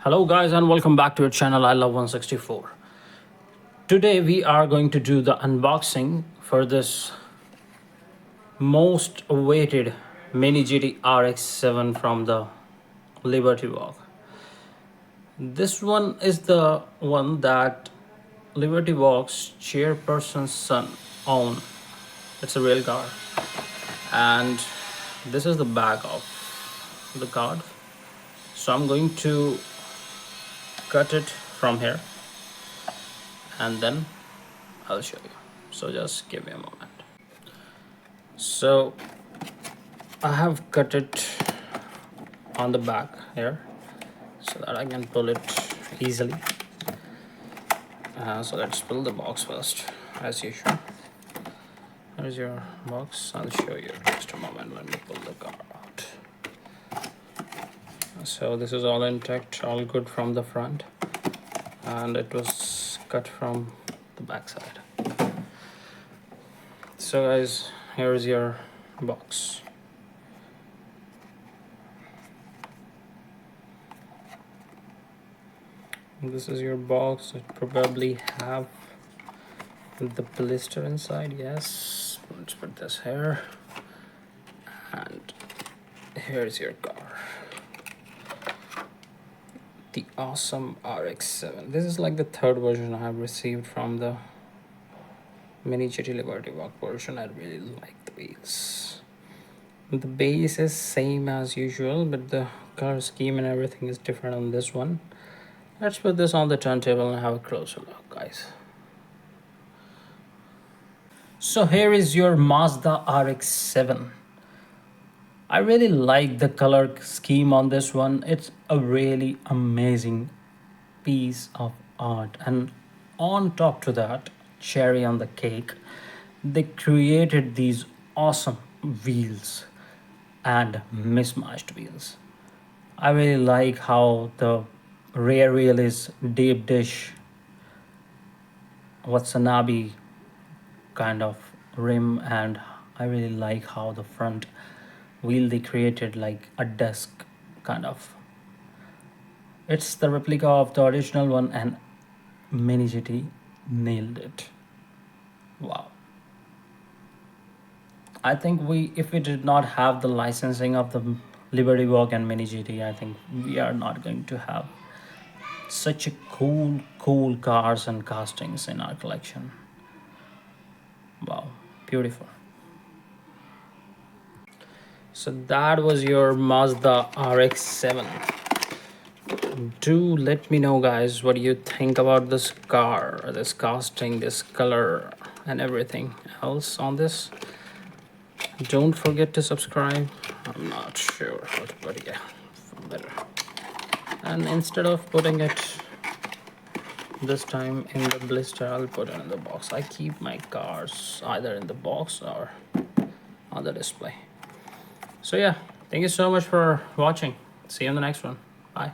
Hello guys and welcome back to our channel I Love 164. Today we are going to do the unboxing for this most awaited mini GT RX7 from the LBWK. This one is the one that LBWK's chairperson's son owned. It's a real car, and this is the back of the card. So I'm going to cut it from here and then I'll show you. So just give me a moment. So I have cut it on the back here so that I can pull it easily. So let's pull the box first, as usual. Here's your box. I'll show you just a moment when we pull the car out. So this is all intact, all good from the front, and it was cut from the back side. So guys, here's your box. This is your box. It probably have the blister inside. Yes, let's put this here, and here's your car, the awesome RX7. This is like the third version I have received from the mini GT LBWK version. I really like the wheels. The base is same as usual, but the color scheme and everything is different on this one. Let's put this on the turntable and have a closer look, guys. So here is your Mazda RX7. I really like the color scheme on this one. It's a really amazing piece of art, and on top to that, cherry on the cake, they created these awesome wheels and mismatched wheels. I really like how the rear wheel is deep dish Watanabe kind of rim, and I really like how the front wheel they created like a desk kind of. It's the replica of the original one, and mini GT nailed it. Wow. I think if we did not have the licensing of the LBWK and mini GT, I think we are not going to have such a cool cars and castings in our collection. Wow, beautiful. So that was your Mazda RX7. Do let me know, guys, what do you think about this car, this casting, this color, and everything else on this. Don't forget to subscribe. I'm not sure how to put it. Yeah, better. And instead of putting it this time in the blister, I'll put it in the box. I keep my cars either in the box or on the display. So yeah, thank you so much for watching. See you in the next one. Bye.